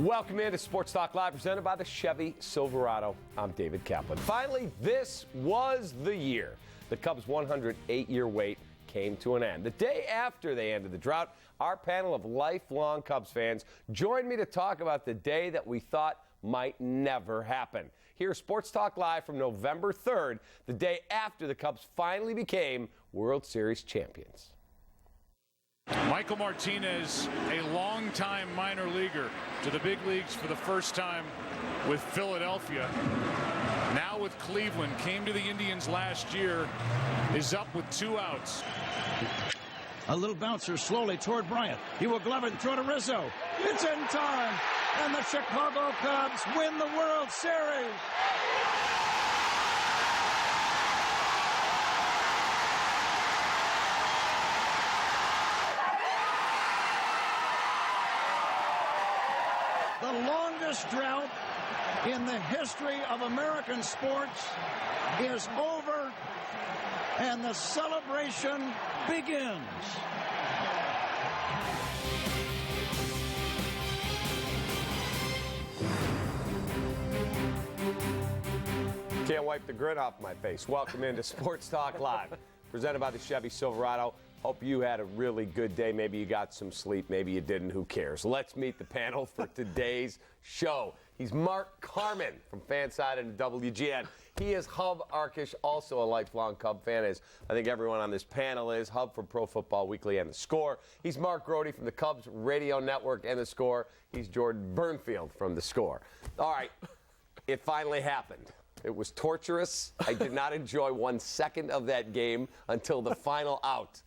Welcome into Sports Talk Live, presented by the Chevy Silverado. I'm David Kaplan. Finally, this was the year. The Cubs' 108-year wait came to an end. The day after they ended the drought, our panel of lifelong Cubs fans joined me to talk about the day that we thought might never happen. Here's Sports Talk Live from November 3rd, the day after the Cubs finally became World Series champions. Michael Martinez, a longtime minor leaguer, to the big leagues for the first time with Philadelphia. Now with Cleveland, came to the Indians last year, is up with 2 outs. A little bouncer slowly toward Bryant. He will glove it and throw to Rizzo. It's in time, and the Chicago Cubs win the World Series. The longest drought in the history of American sports is over, and the celebration begins. Can't wipe the grin off my face. Welcome into Sports Talk Live, presented by the Chevy Silverado. Hope you had a really good day. Maybe you got some sleep. Maybe you didn't. Who cares? Let's meet the panel for today's show. He's Mark Carman from Fanside and WGN. He is Hub Arkish, also a lifelong Cub fan, as I think everyone on this panel is. Hub from Pro Football Weekly and The Score. He's Mark Grody from the Cubs Radio Network and The Score. He's Jordan Burnfield from The Score. All right, it finally happened. It was torturous. I did not enjoy 1 second of that game until the final out.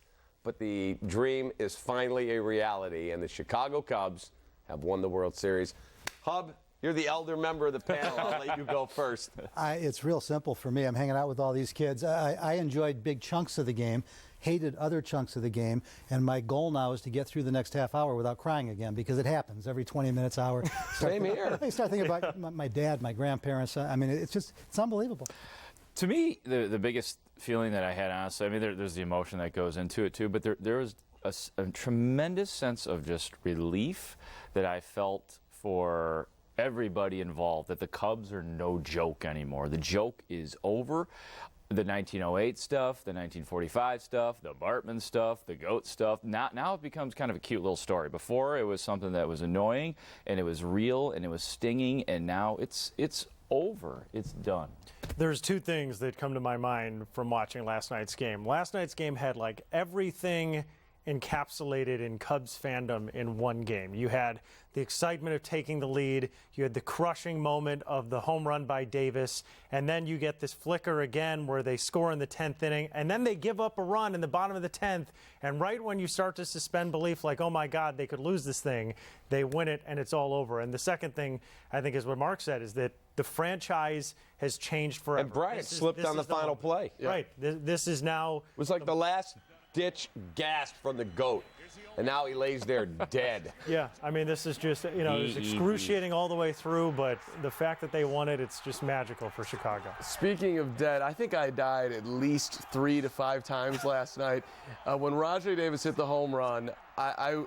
But the dream is finally a reality, and the Chicago Cubs have won the World Series. Hub, you're the elder member of the panel. I'll let you go first. It's real simple for me. I'm hanging out with all these kids. I enjoyed big chunks of the game, hated other chunks of the game, and my goal now is to get through the next half hour without crying again, because it happens every 20 minutes, hour. Same here. I start thinking about my dad, my grandparents. I mean, it's unbelievable. To me, the biggest feeling that I had, honestly, I mean, there's the emotion that goes into it too, but there was a tremendous sense of just relief that I felt for everybody involved, that the Cubs are no joke anymore. The joke is over. The 1908 stuff, the 1945 stuff, the Bartman stuff, the GOAT stuff. Now it becomes kind of a cute little story. Before, it was something that was annoying, and it was real, and it was stinging, and now it's over. It's done. There's 2 things that come to my mind from watching last night's game. Last night's game had like everything encapsulated in Cubs fandom in one game. You had the excitement of taking the lead, you had the crushing moment of the home run by Davis, and then you get this flicker again where they score in the 10th inning, and then they give up a run in the bottom of the 10th, and right when you start to suspend belief, like, oh my God, they could lose this thing, they win it and it's all over. And the second thing, I think, is what Mark said, is that the franchise has changed forever. And Bryant slipped on the final play. Yeah. Right. This is now... It was like the last-ditch gasp from the GOAT, and now he lays there dead. Yeah, I mean, this is just, it's excruciating all the way through, but the fact that they won it, it's just magical for Chicago. Speaking of dead, I think I died at least 3 to 5 times last night. When Rajay Davis hit the home run, I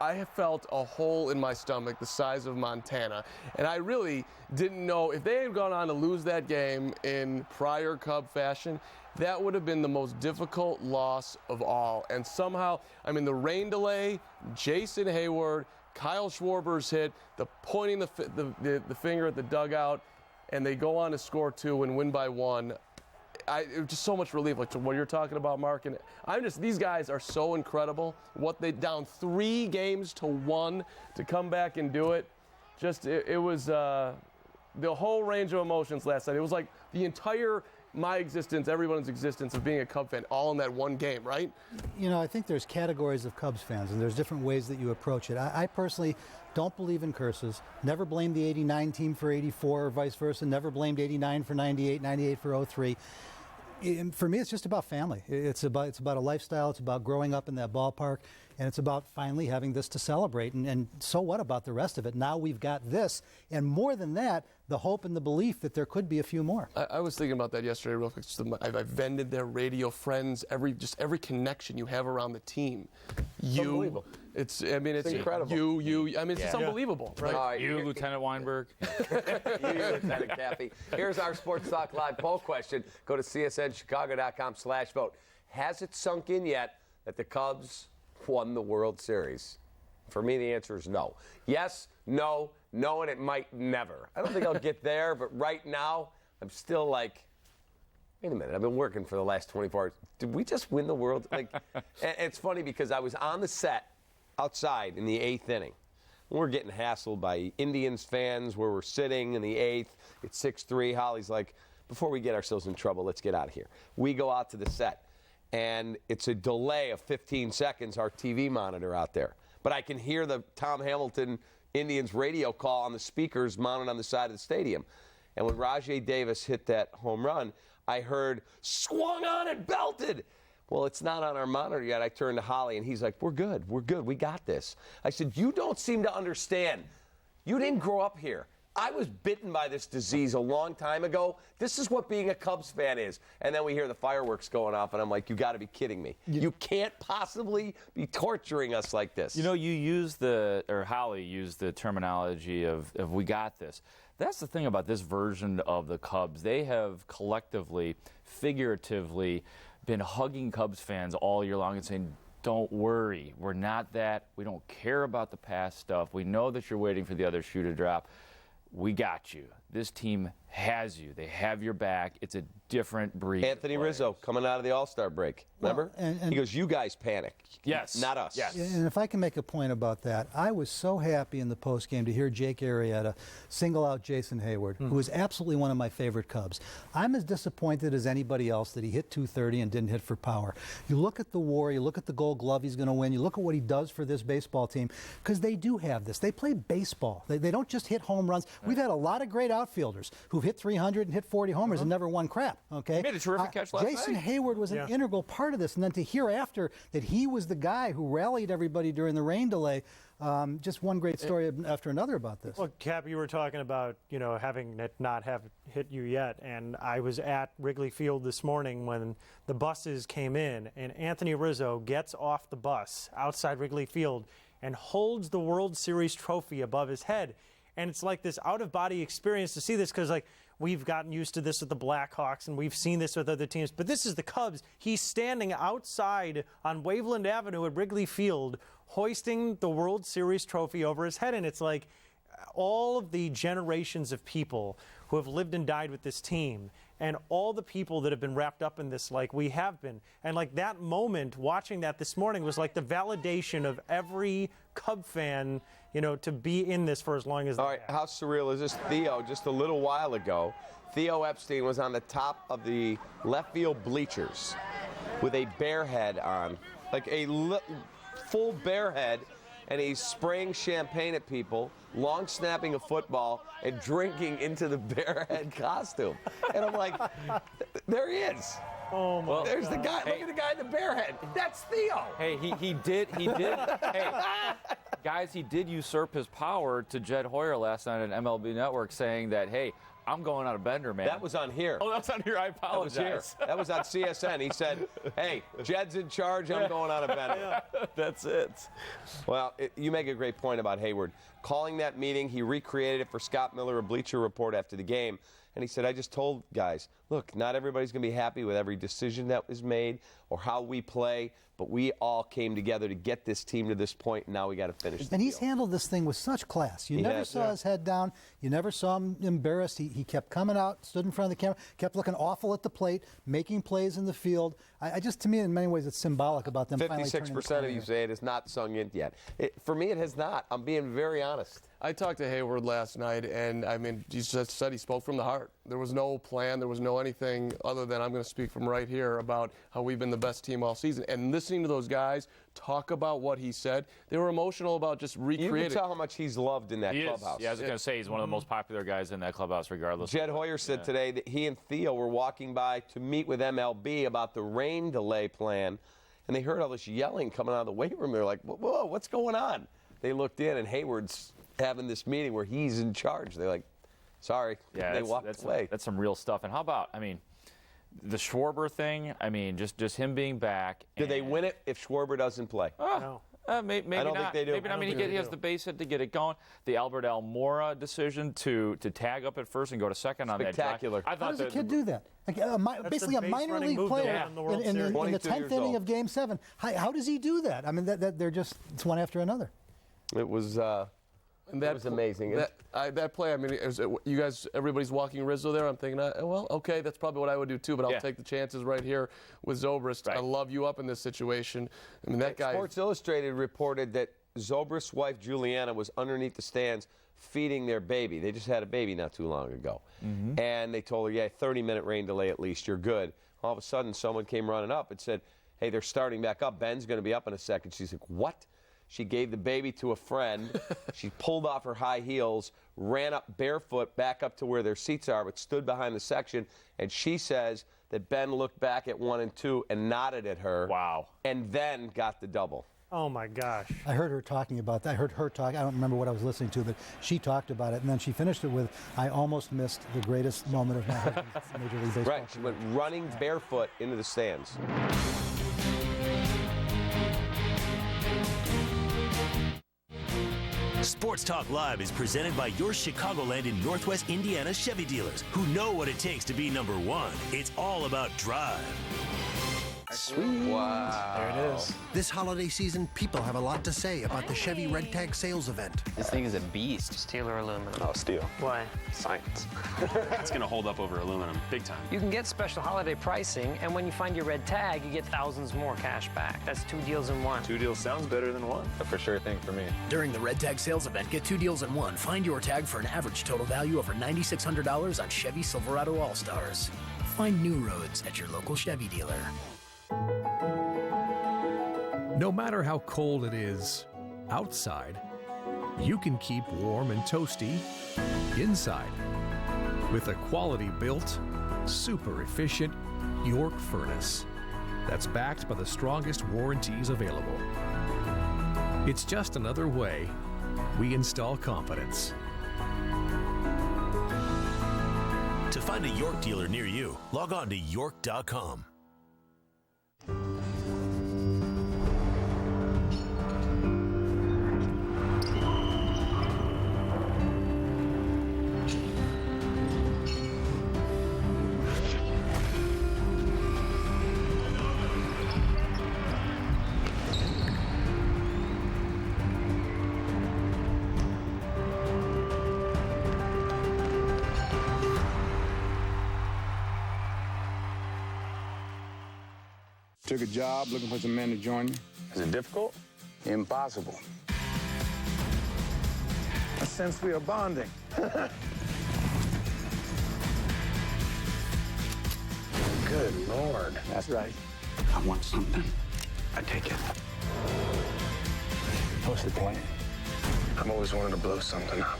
have felt a hole in my stomach the size of Montana, and I really didn't know if they had gone on to lose that game in prior Cub fashion, that would have been the most difficult loss of all. And somehow, I mean, the rain delay, Jason Hayward, Kyle Schwarber's hit, the pointing the finger at the dugout, and they go on to score 2 and win by 1. It was just so much relief, like what you're talking about, Mark. And these guys are so incredible. What they down 3 games to 1 to come back and do it. It was the whole range of emotions last night. It was like the entire my existence, everyone's existence of being a Cub fan, all in that one game, right? I think there's categories of Cubs fans, and there's different ways that you approach it. I personally don't believe in curses. Never blamed the 89 team for 84 or vice versa. Never blamed 89 for 98, 98 for 03. For me, it's just about family. It's about a lifestyle. It's about growing up in that ballpark, and it's about finally having this to celebrate. And so what about the rest of it? Now we've got this, and more than that, the hope and the belief that there could be a few more. I was thinking about that yesterday real quick. I've vended their radio friends, every connection you have around the team. You, It's incredible. It's just unbelievable. Right? All right, You, Lieutenant Weinberg. you, Lieutenant Caffey. Here's our Sports Talk Live poll question. Go to csnchicago.com/vote. Has it sunk in yet that the Cubs won the World Series? For me, the answer is no. Yes, no, and it might never. I don't think I'll get there, but right now, I'm still like, wait a minute, I've been working for the last 24 hours. Did we just win the World? And it's funny because I was on the set outside in the 8th inning. We're getting hassled by Indians fans where we're sitting in the 8th. It's 6-3. Holly's like, before we get ourselves in trouble, let's get out of here. We go out to the set, and it's a delay of 15 seconds, our TV monitor out there. But I can hear the Tom Hamilton Indians radio call on the speakers mounted on the side of the stadium. And when Rajai Davis hit that home run, I heard, swung on and belted. Well, it's not on our monitor yet. I turned to Holly, and he's like, we're good, we got this. I said, you don't seem to understand. You didn't grow up here. I was bitten by this disease a long time ago. This is what being a Cubs fan is. And then we hear the fireworks going off, and I'm like, you got to be kidding me. You can't possibly be torturing us like this. You know, Holly used the terminology of we got this. That's the thing about this version of the Cubs. They have collectively, figuratively, been hugging Cubs fans all year long and saying, don't worry, we're not that. We don't care about the past stuff. We know that you're waiting for the other shoe to drop. We got you. This team has you. They have your back. It's a different breed. Anthony Rizzo coming out of the All-Star break. Remember? And he goes, you guys panic. Yes. Not us. Yes. And if I can make a point about that, I was so happy in the postgame to hear Jake Arrieta single out Jason Hayward, who is absolutely one of my favorite Cubs. I'm as disappointed as anybody else that he hit 230 and didn't hit for power. You look at the WAR, you look at the Gold Glove he's going to win, you look at what he does for this baseball team, because they do have this. They play baseball. They don't just hit home runs. Right. We've had a lot of great outfielders who've hit 300 and hit 40 homers and never won crap. Okay, he made a terrific catch last Jason night. Hayward was an integral part of this, and then to hear after that he was the guy who rallied everybody during the rain delay. Just one great story after another about this. Well, Cap, you were talking about, having it not have hit you yet, and I was at Wrigley Field this morning when the buses came in, and Anthony Rizzo gets off the bus outside Wrigley Field and holds the World Series trophy above his head. And it's like this out-of-body experience to see this because, we've gotten used to this with the Blackhawks and we've seen this with other teams. But this is the Cubs. He's standing outside on Waveland Avenue at Wrigley Field hoisting the World Series trophy over his head. And it's like all of the generations of people who have lived and died with this team and all the people that have been wrapped up in this like we have been. And that moment, watching that this morning was like the validation of every Cub fan, to be in this for as long as they All right, have. how surreal is this? Theo, just a little while ago, Theo Epstein was on the top of the left field bleachers with a bear head on, like a full bear head, and he's spraying champagne at people, long snapping a football, and drinking into the bear head costume. And I'm like, there he is. Oh my There's God. the guy. Look at the guy in the bear head. That's Theo. Hey, he did. Hey, guys, he did usurp his power to Jed Hoyer last night on MLB Network, saying that, hey, I'm going on a bender, man. That was on here. Oh, that's on here. I That was here. apologize. That was on CSN. He said, hey, Jed's in charge. I'm going on a bender. That's it. Well, you make a great point about Hayward. Calling that meeting, he recreated it for Scott Miller, a Bleacher Report after the game. And he said, I just told guys, look, not everybody's going to be happy with every decision that was made or how we play, but we all came together to get this team to this point, and now we got to finish the And he's deal. handled this thing with such class. You He never has, saw yeah. his head down. You never saw him embarrassed. He kept coming out, stood in front of the camera, kept looking awful at the plate, making plays in the field. I just, to me, in many ways, it's symbolic about them finally turning the 56% corner. of you say it has not sung in yet. For me, it has not. I'm being very honest. I talked to Hayward last night, and he just said he spoke from the heart. There was no plan. There was no anything other than I'm going to speak from right here about how we've been the best team all season. And listening to those guys talk about what he said, they were emotional about just recreating. You can tell how much he's loved in that He is. clubhouse. Yeah, I was going to say he's one of the most popular guys in that clubhouse, regardless. Jed Hoyer said today that he and Theo were walking by to meet with MLB about the rain delay plan, and they heard all this yelling coming out of the weight room. They're like, whoa, what's going on? They looked in, and Hayward's having this meeting where he's in charge. They're like, sorry, Yeah, they walked away. That's some real stuff. And how about, the Schwarber thing? Just him being back. Did they win it if Schwarber doesn't play? No. Maybe I don't not. think they do. Maybe not. I mean, he has the base hit to get it going. The Albert Almora decision to tag up at first and go to second on that drive. Spectacular. How does a kid do that? Like, basically a minor league player in the 10th inning of Game 7. How does he do that? I mean, they're just it's one after another. It was amazing. That play, I mean, you guys, everybody's walking Rizzo there. I'm thinking, well, okay, that's probably what I would do too, but I'll take the chances right here with Zobrist. Right. I love you up in this situation. I mean, that guy. Sports Illustrated reported that Zobrist's wife, Juliana, was underneath the stands feeding their baby. They just had a baby not too long ago. Mm-hmm. And they told her, 30-minute rain delay at least, you're good. All of a sudden, someone came running up and said, hey, they're starting back up. Ben's going to be up in a second. She's like, what? She gave the baby to a friend. She pulled off her high heels, ran up barefoot back up to where their seats are, but stood behind the section. And she says that Ben looked back at 1 and 2 and nodded at her. Wow. And then got the double. Oh, my gosh. I heard her talking about that. I heard her talk. I don't remember what I was listening to, but she talked about it. And then she finished it with, I almost missed the greatest moment of my husband's Major League Baseball. Right. She went running barefoot into the stands. Sports Talk Live is presented by your Chicagoland and Northwest Indiana Chevy dealers who know what it takes to be number one. It's all about drive. Sweet. Wow. There it is. This holiday season, people have a lot to say about the Chevy Red Tag sales event. This thing is a beast. Steel or aluminum? Oh, steel. Why? Science. It's going to hold up over aluminum, big time. You can get special holiday pricing, and when you find your red tag, you get thousands more cash back. That's 2 deals in 1. 2 deals sounds better than 1. A for sure thing for me. During the Red Tag sales event, get 2 deals in 1. Find your tag for an average total value over $9,600 on Chevy Silverado All-Stars. Find new roads at your local Chevy dealer. No matter how cold it is outside, you can keep warm and toasty inside with a quality-built, super efficient York furnace that's backed by the strongest warranties available. It's just another way we install confidence. To find a York dealer near you, log on to York.com. Took a job looking for some men to join me. Is it difficult? Impossible. Since we are bonding. Good Lord. That's right. I want something. I take it. What's the plan? I've always wanted to blow something up.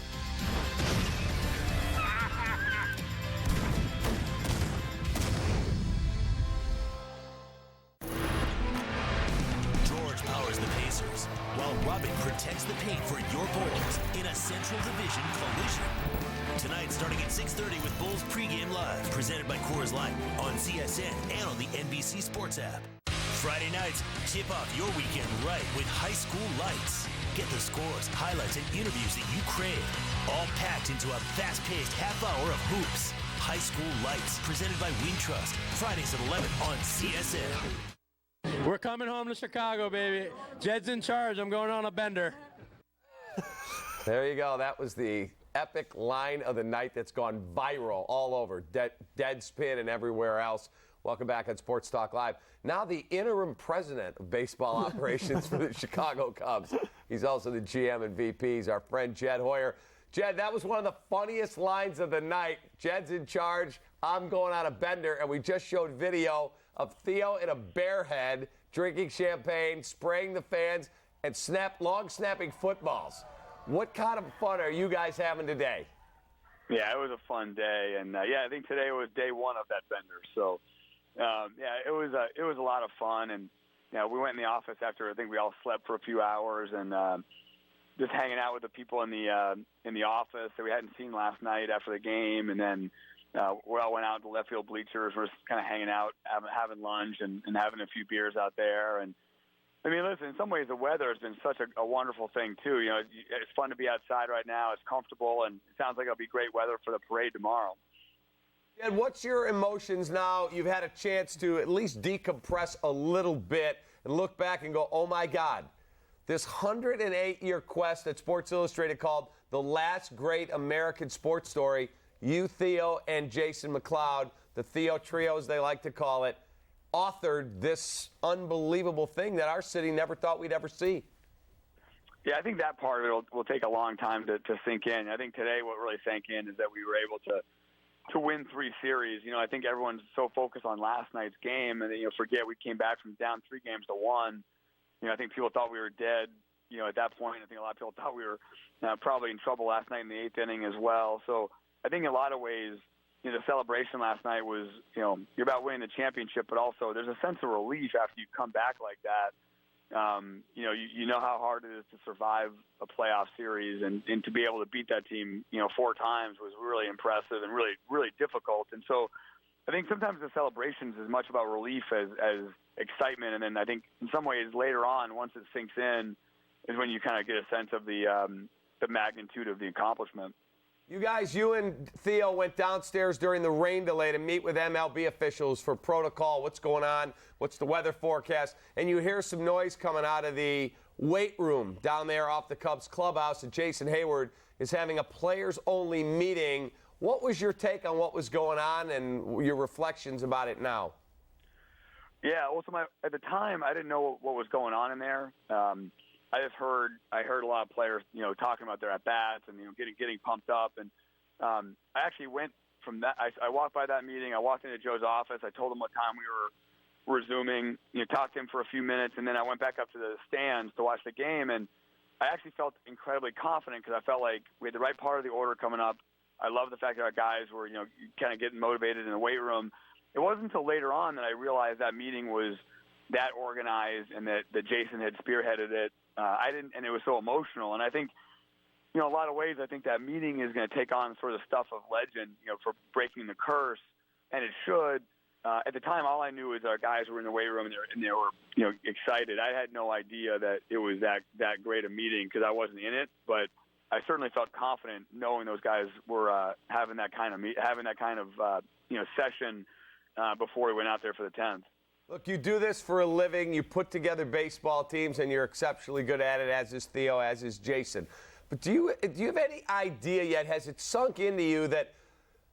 While Robin protects the paint for your Bulls in a Central Division collision. Tonight, starting at 6:30 with Bulls pregame live, presented by Coors Light on CSN and on the NBC Sports app. Friday nights, tip off your weekend right with High School Lights. Get the scores, highlights, and interviews that you crave, all packed into a fast-paced half hour of hoops. High School Lights, presented by Wintrust, Fridays at 11 on CSN. We're coming home to Chicago, baby. Jed's in charge. I'm going on a bender. There you go. That was the epic line of the night that's gone viral all over Deadspin and everywhere else. Welcome back on Sports Talk Live. Now the interim president of baseball operations for the Chicago Cubs. He's also the GM and VP. He's our friend Jed Hoyer. Jed, that was one of the funniest lines of the night. Jed's in charge. I'm going on a bender. And we just showed video of Theo in a bear head, drinking champagne, spraying the fans, and long snapping footballs. What kind of fun are you guys having today? Yeah, it was a fun day, and I think today was day 1 of that bender. So, it was a lot of fun, and we went in the office after I think we all slept for a few hours, and just hanging out with the people in the office that we hadn't seen last night after the game, and then. We all went out to left field bleachers. We're just kind of hanging out, having lunch, and having a few beers out there. And I mean, listen, in some ways the weather has been such a wonderful thing, too. You know, it's fun to be outside right now. It's comfortable, and it sounds like it'll be great weather for the parade tomorrow. And what's your emotions now? You've had a chance to at least decompress a little bit and look back and go, oh, my God, this 108-year quest that Sports Illustrated called the last great American sports story, you, Theo, and Jason McLeod, the Theo Trio, as they like to call it, authored this unbelievable thing that our city never thought we'd ever see. Yeah, I think that part of it will take a long time to sink in. I think today what really sank in is that we were able to win 3 series. You know, I think everyone's so focused on last night's game and, you know, forget we came back from down 3 games to 1. You know, I think people thought we were dead. You know, at that point, I think a lot of people thought we were probably in trouble last night in the 8th inning as well. So I think in a lot of ways, you know, the celebration last night was, you know, you're about winning the championship, but also there's a sense of relief after you come back like that. You know, you know how hard it is to survive a playoff series, and to be able to beat that team, you know, 4 times was really impressive and really, really difficult. And so I think sometimes the celebrations is as much about relief as excitement. And then I think in some ways later on, once it sinks in, is when you kind of get a sense of the magnitude of the accomplishment. You guys, you and Theo went downstairs during the rain delay to meet with MLB officials for protocol. What's going on? What's the weather forecast? And you hear some noise coming out of the weight room down there off the Cubs clubhouse, and Jason Hayward is having a players-only meeting. What was your take on what was going on and your reflections about it now? Yeah, well, so at the time, I didn't know what was going on in there. I heard a lot of players, you know, talking about their at-bats and, you know, getting pumped up. And I actually went from that. I walked by that meeting. I walked into Joe's office. I told him what time we were resuming, you know, talked to him for a few minutes, and then I went back up to the stands to watch the game. And I actually felt incredibly confident because I felt like we had the right part of the order coming up. I love the fact that our guys were, you know, kind of getting motivated in the weight room. It wasn't until later on that I realized that meeting was that organized and that Jason had spearheaded it. And it was so emotional. And I think, you know, a lot of ways, I think that meeting is going to take on sort of the stuff of legend, you know, for breaking the curse, and it should. At the time, all I knew was our guys were in the weight room and they were, you know, excited. I had no idea that it was that great a meeting because I wasn't in it, but I certainly felt confident knowing those guys were having that kind of you know, session before we went out there for the 10th. Look, you do this for a living. You put together baseball teams, and you're exceptionally good at it, as is Theo, as is Jason. But do you have any idea yet? Has it sunk into you that,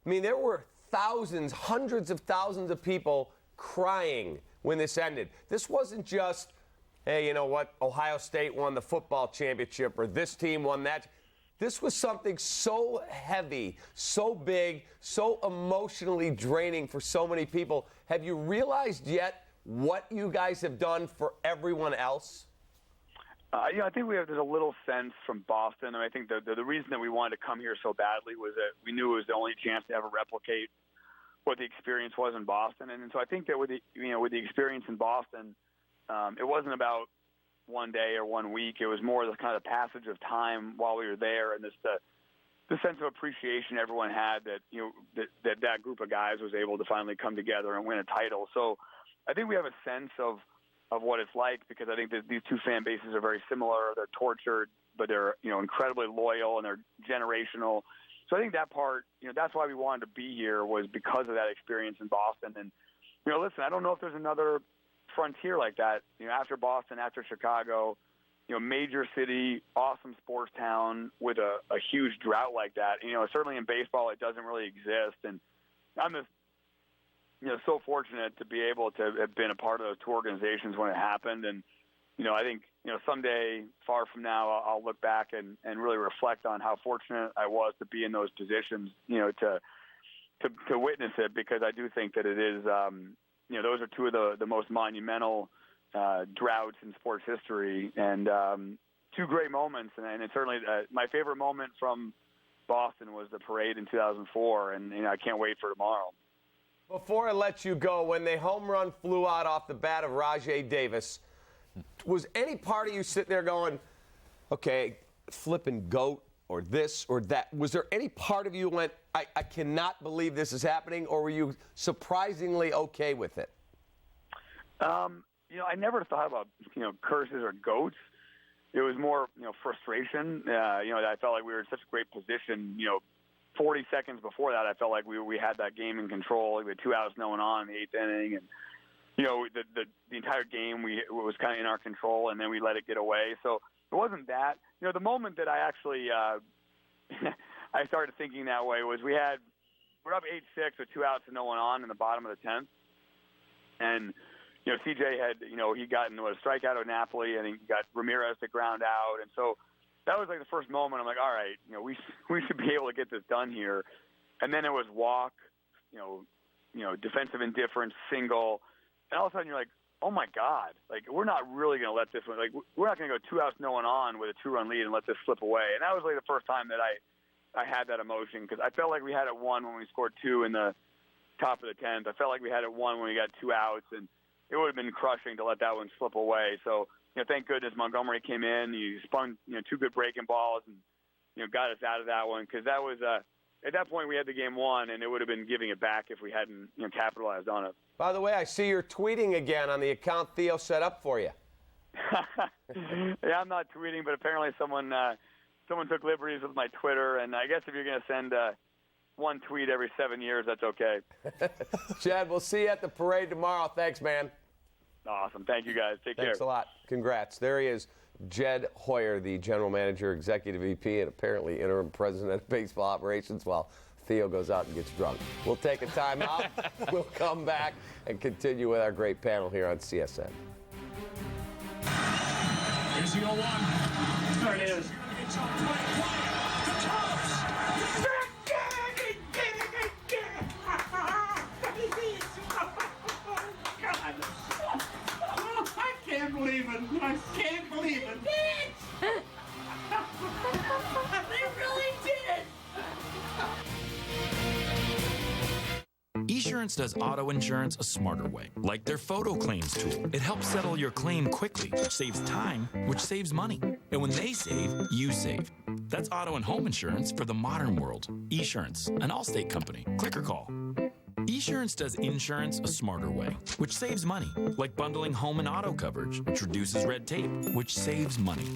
I mean, there were thousands, hundreds of thousands of people crying when this ended. This wasn't just, hey, you know what, Ohio State won the football championship or this team won that. This was something so heavy, so big, so emotionally draining for so many people. Have you realized yet what you guys have done for everyone else? You know, I think there's a little sense from Boston, and I think the reason that we wanted to come here so badly was that we knew it was the only chance to ever replicate what the experience was in Boston. And so I think that with the experience in Boston, it wasn't about one day or 1 week. It was more the kind of passage of time while we were there, and the sense of appreciation everyone had that, you know, that group of guys was able to finally come together and win a title. So I think we have a sense of what it's like, because I think that these two fan bases are very similar. They're tortured, but they're, you know, incredibly loyal, and they're generational. So I think that part, you know, that's why we wanted to be here, was because of that experience in Boston. And, you know, listen, I don't know if there's another frontier like that, you know, after Boston, after Chicago, you know, major city, awesome sports town with a huge drought like that. You know, certainly in baseball, it doesn't really exist. And I'm just, you know, so fortunate to be able to have been a part of those two organizations when it happened. And, you know, I think, you know, someday far from now, I'll look back and really reflect on how fortunate I was to be in those positions, you know, to witness it, because I do think that it is, you know, those are two of the most monumental droughts in sports history, and two great moments. And it's certainly my favorite moment from Boston was the parade in 2004, and, you know, I can't wait for tomorrow. Before I let you go, when the home run flew out off the bat of Rajai Davis, was any part of you sitting there going, okay, flipping GOAT or this or that? Was there any part of you who went, I cannot believe this is happening, or were you surprisingly okay with it? I never thought about, curses or goats. It was more, frustration. That I felt like we were in such a great position. 40 seconds before that, I felt like we had that game in control. We had 2 outs, no one on in the 8th inning, and the entire game it was kind of in our control, and then we let it get away. So it wasn't that. The moment that I actually I started thinking that way was we're up 8-6 with 2 outs and no one on in the bottom of the 10th, and CJ had he got into a strikeout of Napoli, and he got Ramirez to ground out, and so that was like the first moment. I'm like, all right, we should be able to get this done here. And then it was walk, defensive indifference, single, and all of a sudden you're like, oh my God, like we're not really going to let this one, like we're not going to go 2 outs, no one on with a 2-run lead and let this slip away. And that was like the first time that I had that emotion, because I felt like we had it won when we scored 2 in the top of the 10th. I felt like we had it won when we got 2 outs, and it would have been crushing to let that one slip away. So, thank goodness Montgomery came in. He spun, 2 good breaking balls and, got us out of that one, because that was at that point we had the game won, and it would have been giving it back if we hadn't, capitalized on it. By the way, I see you're tweeting again on the account Theo set up for you. Yeah, I'm not tweeting, but apparently someone took liberties with my Twitter, and I guess if you're going to send one tweet every 7 years, that's okay. Jed, we'll see you at the parade tomorrow. Thanks, man. Awesome. Thank you, guys. Take care. Thanks a lot. Congrats. There he is, Jed Hoyer, the general manager, executive VP, and apparently interim president of baseball operations, while Theo goes out and gets drunk. We'll take a time out. We'll come back and continue with our great panel here on CSN. Here's the 0-1. There it is. I can't believe it. They really did. Esurance does auto insurance a smarter way, like their photo claims tool. It helps settle your claim quickly, which saves time, which saves money. And when they save, you save. That's auto and home insurance for the modern world. Esurance, an Allstate company. Click or call. Esurance does insurance a smarter way, which saves money, like bundling home and auto coverage, which reduces red tape, which saves money.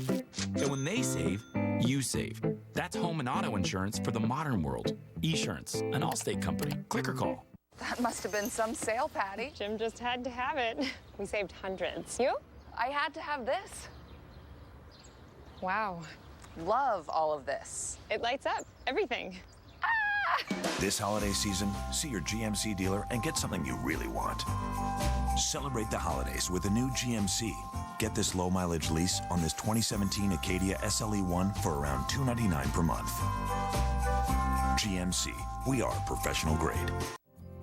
And when they save, you save. That's home and auto insurance for the modern world. Esurance, an Allstate company. Click or call. That must have been some sale, Patty. Jim just had to have it. We saved hundreds. You? I had to have this. Wow. Love all of this. It lights up everything. This holiday season, see your GMC dealer and get something you really want. Celebrate the holidays with a new GMC. Get this low-mileage lease on this 2017 Acadia SLE1 for around $299 per month. GMC, we are professional grade.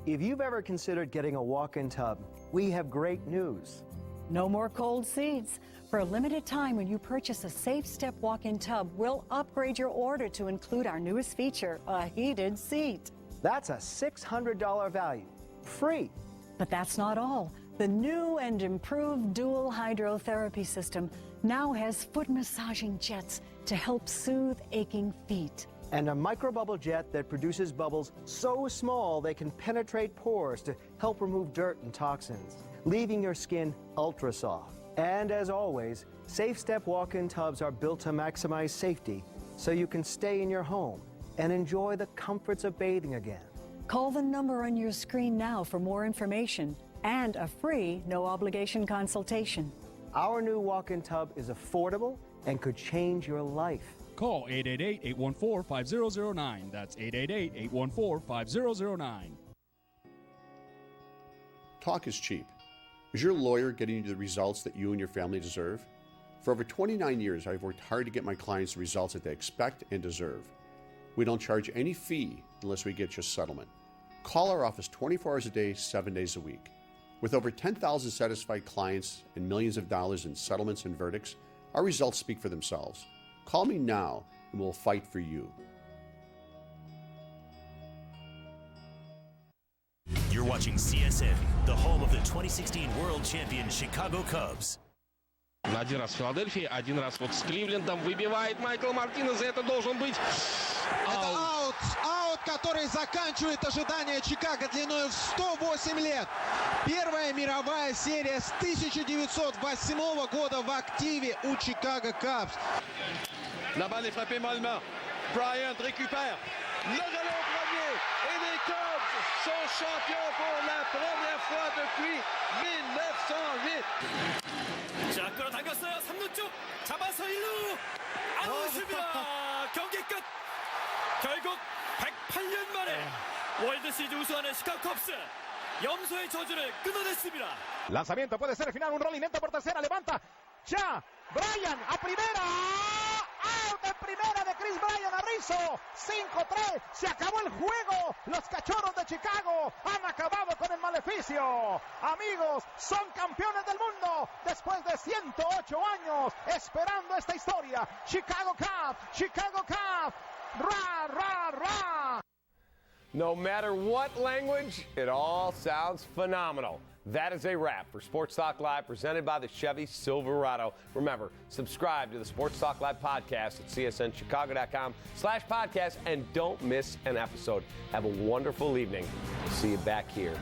If you've ever considered getting a walk-in tub, we have great news. No more cold seats. For a limited time, when you purchase a Safe Step walk-in tub, we'll upgrade your order to include our newest feature, a heated seat. That's a $600 value, free. But that's not all. The new and improved dual hydrotherapy system now has foot massaging jets to help soothe aching feet. And a microbubble jet that produces bubbles so small they can penetrate pores to help remove dirt and toxins, leaving your skin ultra soft. And as always, Safe Step walk-in tubs are built to maximize safety so you can stay in your home and enjoy the comforts of bathing again. Call the number on your screen now for more information and a free, no-obligation consultation. Our new walk-in tub is affordable and could change your life. Call 888-814-5009. That's 888-814-5009. Talk is cheap. Is your lawyer getting you the results that you and your family deserve? For over 29 years, I've worked hard to get my clients the results that they expect and deserve. We don't charge any fee unless we get you a settlement. Call our office 24 hours a day, 7 days a week. With over 10,000 satisfied clients and millions of dollars in settlements and verdicts, our results speak for themselves. Call me now and we'll fight for you. You're watching CSN, the home of the 2016 World Champion Chicago Cubs. Один раз в Филадельфии, один раз вот с Кливлендом. Выбивает Майкл Мартинез, и это должен быть... Это аут! Аут который заканчивает ожидание Чикаго длиной в 108 лет. Первая мировая серия с 1908 года в активе у Chicago Cubs. La balle est frappée mollement. Bryant récupère. Le relais au premier. Et les Cubs sont champions pour la première fois depuis 1908. 자, 끌어당겼어요. 3루 쪽 잡아서 1루 아웃입니다. 경기 끝. 결국 108년 만에 월드 시리즈 우승하는 시카고 컵스 염소의 저주를 끊어냈습니다. Lanzamiento puede ser el final, un rolinento por tercera, levanta ya Bryan a primera, out de primera de Chris Bryan a Rizzo, 5-3, se acabó el juego, los Cachorros de Chicago han acabado con el maleficio. Amigos, son campeones del mundo después de 108 años esperando esta historia. Chicago Cubs, ra, ra, ra. No matter what language, it all sounds phenomenal. That is a wrap for Sports Talk Live, presented by the Chevy Silverado. Remember, subscribe to the Sports Talk Live podcast at csnchicago.com/podcast, and don't miss an episode. Have a wonderful evening. See you back here.